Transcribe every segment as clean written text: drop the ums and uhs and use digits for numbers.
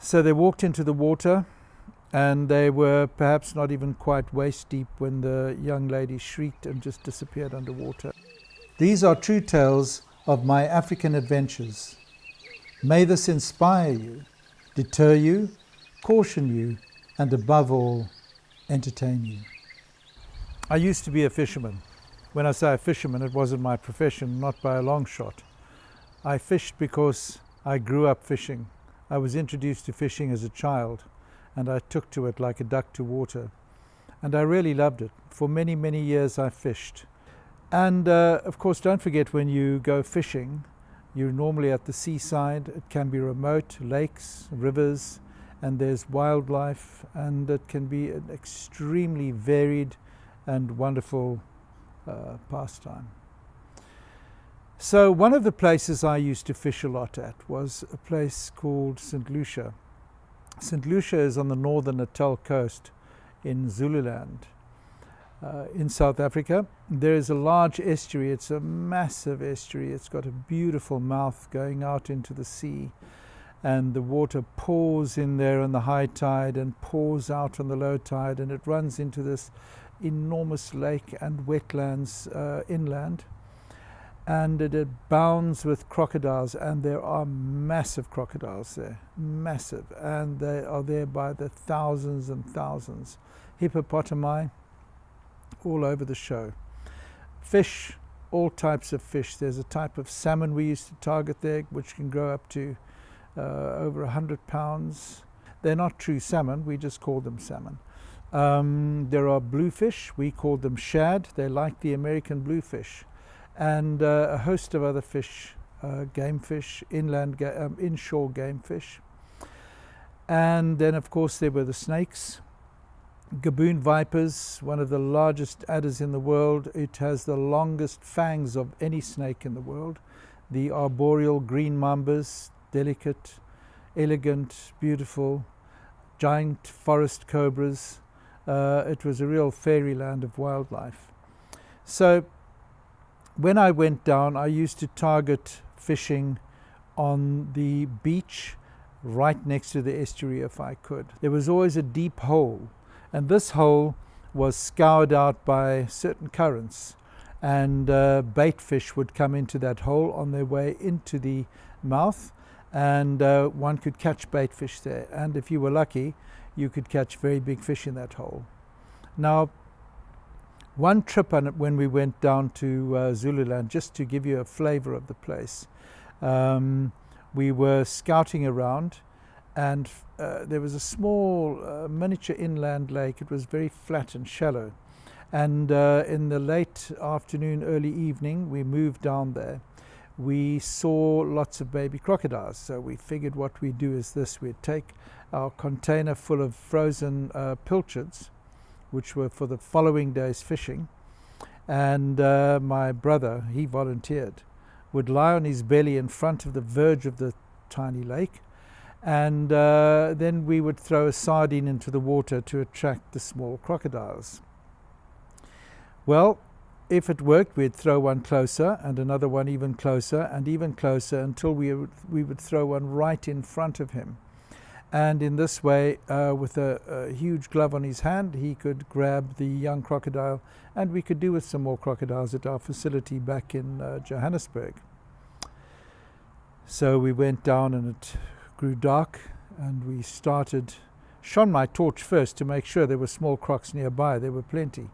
So they walked into the water, and they were perhaps not even quite waist deep when the young lady shrieked and just disappeared underwater. These are true tales of my African adventures. May this inspire you, deter you, caution you, and above all, entertain you. I used to be a fisherman. When I say a fisherman, it wasn't my profession, not by a long shot. I fished because I grew up fishing. I was introduced to fishing as a child, and I took to it like a duck to water. And I really loved it. For many, many years I fished. And of course, don't forget, when you go fishing, you're normally at the seaside. It can be remote, lakes, rivers, and there's wildlife, and it can be an extremely varied and wonderful pastime. So one of the places I used to fish a lot at was a place called St. Lucia. St. Lucia is on the northern Natal coast in Zululand, in South Africa. There is a large estuary. It's a massive estuary. It's got a beautiful mouth going out into the sea, and the water pours in there on the high tide and pours out on the low tide, and it runs into this enormous lake and wetlands inland, and it abounds with crocodiles, and there are massive crocodiles there, massive, and they are there by the thousands and thousands. Hippopotami all over the show. Fish, all types of fish. There's a type of salmon we used to target there, which can grow up to over 100 pounds. They're not true salmon, we just call them salmon. There are bluefish, we call them shad. They're like the American bluefish. And a host of other fish, game fish, inshore game fish. And then of course there were the snakes. Gaboon vipers, one of the largest adders in the world. It has the longest fangs of any snake in the world. The arboreal green mambas, delicate, elegant, beautiful, giant forest cobras. It was a real fairyland of wildlife. So when I went down, I used to target fishing on the beach right next to the estuary if I could. There was always a deep hole, and this hole was scoured out by certain currents, and bait fish would come into that hole on their way into the mouth, and one could catch bait fish there, and if you were lucky you could catch very big fish in that hole. Now, one trip when we went down to Zululand, just to give you a flavor of the place, we were scouting around, and there was a small miniature inland lake. It was very flat and shallow, and in the late afternoon, early evening, we moved down there. We saw lots of baby crocodiles, so we figured what we'd do is this: we'd take our container full of frozen pilchards, which were for the following day's fishing, and my brother, he volunteered, would lie on his belly in front of the verge of the tiny lake, and then we would throw a sardine into the water to attract the small crocodiles. Well, if it worked, we'd throw one closer and another one even closer and even closer until we would throw one right in front of him. And in this way, with a huge glove on his hand, he could grab the young crocodile, and we could do with some more crocodiles at our facility back in Johannesburg. So we went down, and it grew dark, and we shone my torch first to make sure there were small crocs nearby. There were plenty.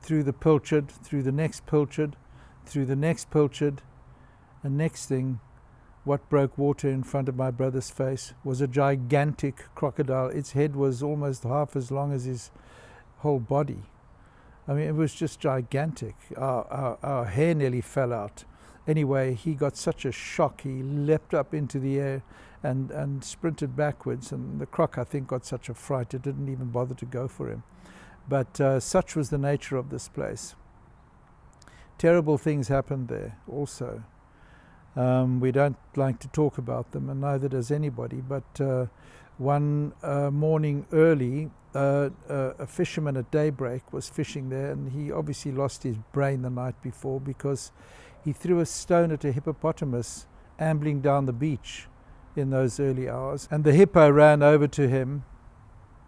Through the pilchard, through the next pilchard, through the next pilchard, and next thing, what broke water in front of my brother's face was a gigantic crocodile. Its head was almost half as long as his whole body. I mean, it was just gigantic. Our hair nearly fell out. Anyway, he got such a shock, he leapt up into the air and sprinted backwards, and the croc, I think, got such a fright it didn't even bother to go for him. But such was the nature of this place. Terrible things happened there also. We don't like to talk about them, and neither does anybody, but one morning early, a fisherman at daybreak was fishing there, and he obviously lost his brain the night before because he threw a stone at a hippopotamus ambling down the beach, in those early hours. And the hippo ran over to him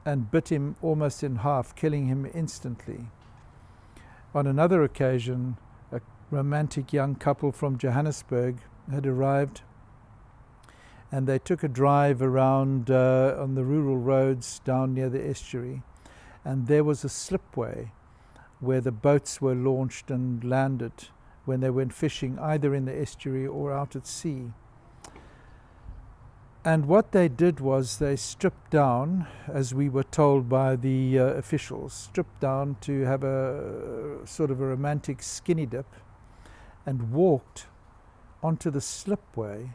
and bit him almost in half, killing him instantly. On another occasion, a romantic young couple from Johannesburg had arrived, and they took a drive around on the rural roads down near the estuary, and there was a slipway where the boats were launched and landed when they went fishing, either in the estuary or out at sea. And what they did was they stripped down, as we were told by the officials, stripped down to have a sort of a romantic skinny dip, and walked onto the slipway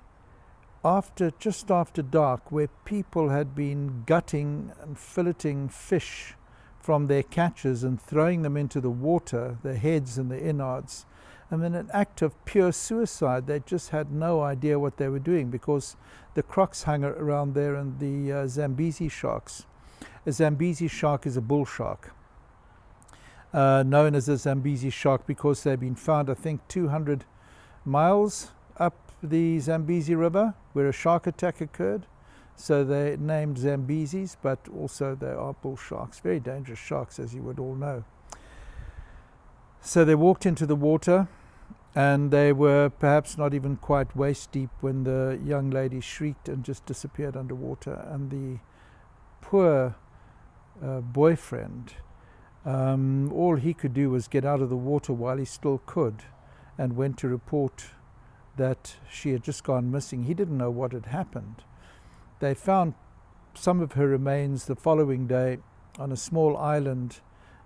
just after dark, where people had been gutting and filleting fish from their catches and throwing them into the water, the heads and the innards. And in an act of pure suicide, they just had no idea what they were doing, because the crocs hung around there and the Zambezi sharks. A Zambezi shark is a bull shark, known as a Zambezi shark because they've been found, I think, 200 miles up the Zambezi River where a shark attack occurred. So they're named Zambezis, but also they are bull sharks, very dangerous sharks, as you would all know. So they walked into the water, and they were perhaps not even quite waist deep when the young lady shrieked and just disappeared underwater. And the poor boyfriend, all he could do was get out of the water while he still could, and went to report that she had just gone missing. He didn't know what had happened. They found some of her remains the following day on a small island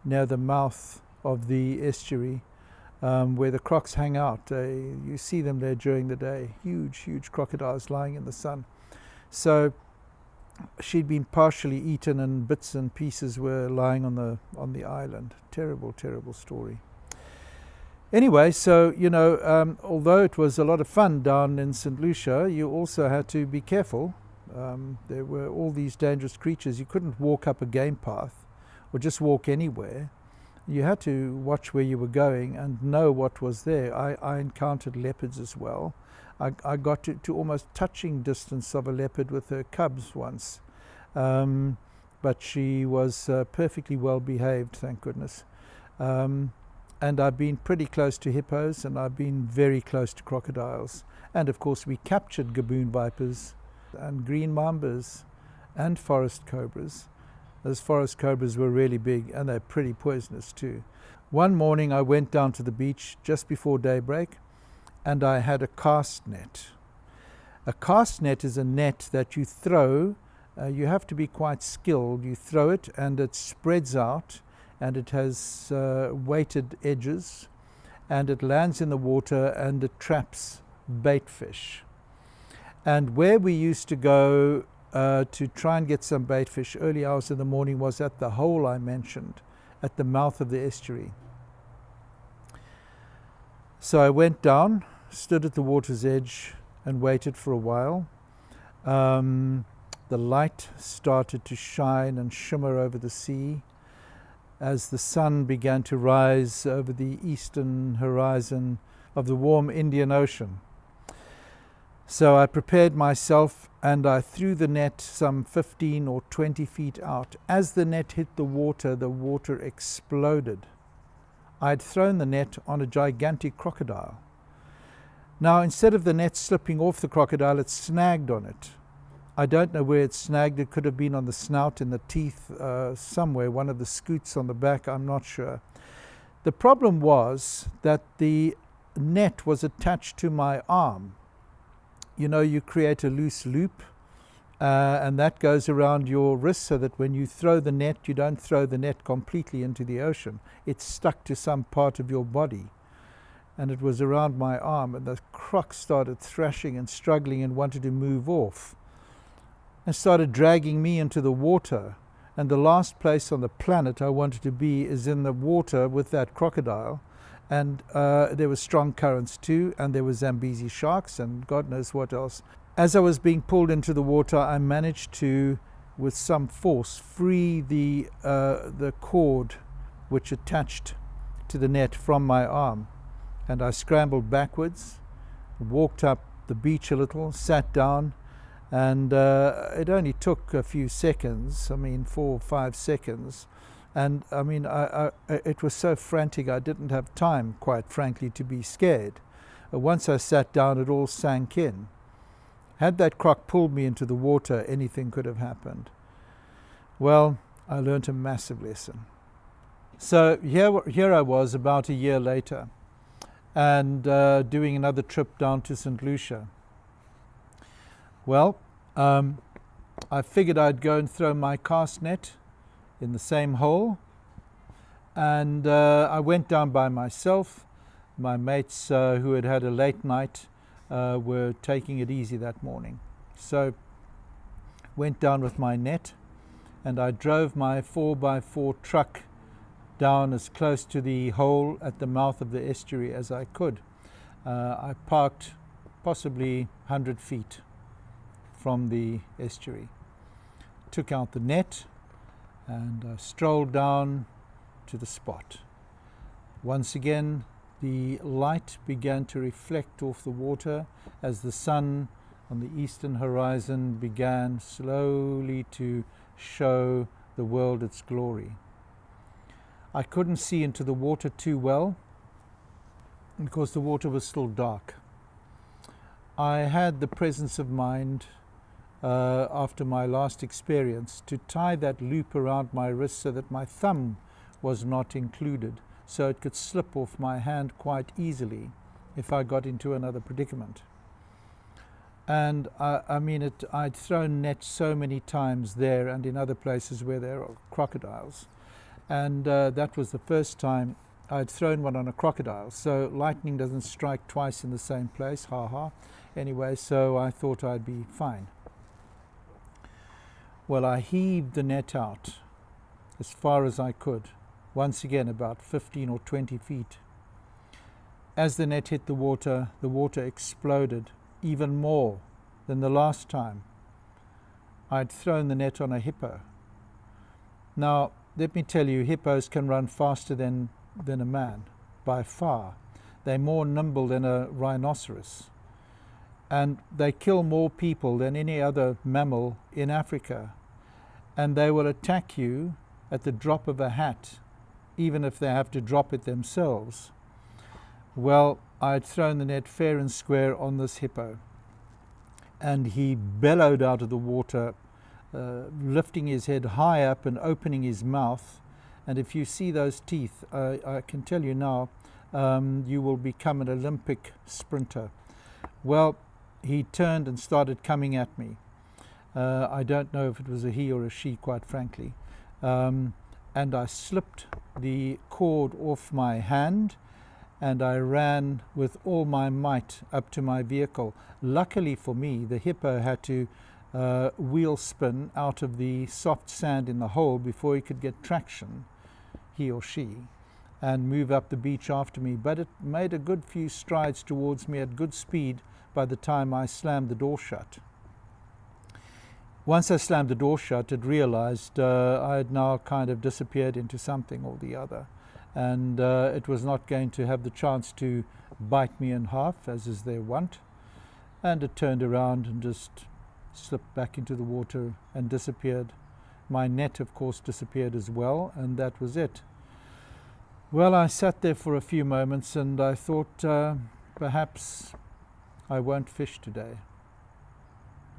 near the mouth of the estuary, where the crocs hang out. You see them there during the day, huge crocodiles lying in the sun. So she'd been partially eaten, and bits and pieces were lying on the island. Terrible story. Anyway, so, although it was a lot of fun down in St. Lucia, you also had to be careful. There were all these dangerous creatures. You couldn't walk up a game path or just walk anywhere. You had to watch where you were going and know what was there. I encountered leopards as well. I got to almost touching distance of a leopard with her cubs once. But she was perfectly well behaved, thank goodness. And I've been pretty close to hippos, and I've been very close to crocodiles. And of course we captured gaboon vipers and green mambas and forest cobras. Those forest cobras were really big, and they're pretty poisonous too. One morning I went down to the beach just before daybreak, and I had a cast net. A cast net is a net that you throw. You have to be quite skilled. You throw it and it spreads out, and it has weighted edges, and it lands in the water and it traps bait fish. And where we used to go to try and get some bait fish early hours in the morning was at the hole I mentioned, at the mouth of the estuary. So I went down, stood at the water's edge, and waited for a while. The light started to shine and shimmer over the sea as the sun began to rise over the eastern horizon of the warm Indian Ocean. So I prepared myself, and I threw the net some 15 or 20 feet out. As the net hit the water exploded. I had thrown the net on a gigantic crocodile. Now, instead of the net slipping off the crocodile, it snagged on it. I don't know where it snagged. It could have been on the snout, in the teeth, somewhere, one of the scoots on the back, I'm not sure. The problem was that the net was attached to my arm. You create a loose loop, and that goes around your wrist, so that when you throw the net, you don't throw the net completely into the ocean. It's stuck to some part of your body. And it was around my arm, and the croc started thrashing and struggling and wanted to move off, and started dragging me into the water. And the last place on the planet I wanted to be is in the water with that crocodile. And there were strong currents too, and there were Zambezi sharks and God knows what else. As I was being pulled into the water, I managed to, with some force, free the cord which attached to the net from my arm. And I scrambled backwards, walked up the beach a little, sat down, And it only took a few seconds, 4 or 5 seconds. And it was so frantic, I didn't have time, quite frankly, to be scared. Once I sat down, it all sank in. Had that croc pulled me into the water, anything could have happened. Well, I learnt a massive lesson. So here I was about a year later, and doing another trip down to St. Lucia. Well, I figured I'd go and throw my cast net in the same hole, and I went down by myself. My mates who had had a late night were taking it easy that morning. So went down with my net, and I drove my 4x4 truck down as close to the hole at the mouth of the estuary as I could. I parked possibly 100 feet from the estuary, took out the net, and strolled down to the spot. Once again, the light began to reflect off the water as the sun on the eastern horizon began slowly to show the world its glory. I couldn't see into the water too well because the water was still dark. I had the presence of mind after my last experience to tie that loop around my wrist so that my thumb was not included, so it could slip off my hand quite easily if I got into another predicament. And I'd thrown nets so many times there and in other places where there are crocodiles, and that was the first time I'd thrown one on a crocodile. So lightning doesn't strike twice in the same place, Anyway, so I thought I'd be fine. Well, I heaved the net out as far as I could, once again about 15 or 20 feet. As the net hit the water exploded even more than the last time. I'd thrown the net on a hippo. Now, let me tell you, hippos can run faster than a man, by far. They're more nimble than a rhinoceros. And they kill more people than any other mammal in Africa. And they will attack you at the drop of a hat, even if they have to drop it themselves. Well, I'd thrown the net fair and square on this hippo, and he bellowed out of the water, lifting his head high up and opening his mouth. And if you see those teeth, I can tell you now, you will become an Olympic sprinter. Well, he turned and started coming at me. I don't know if it was a he or a she, quite frankly. And I slipped the cord off my hand, and I ran with all my might up to my vehicle. Luckily for me, the hippo had to wheel spin out of the soft sand in the hole before he could get traction, he or she, and move up the beach after me. But it made a good few strides towards me at good speed by the time I slammed the door shut. Once I slammed the door shut, it realized I had now kind of disappeared into something or the other, and it was not going to have the chance to bite me in half, as is their wont, and it turned around and just slipped back into the water and disappeared. My net, of course, disappeared as well, and that was it. Well, I sat there for a few moments, and I thought perhaps I won't fish today.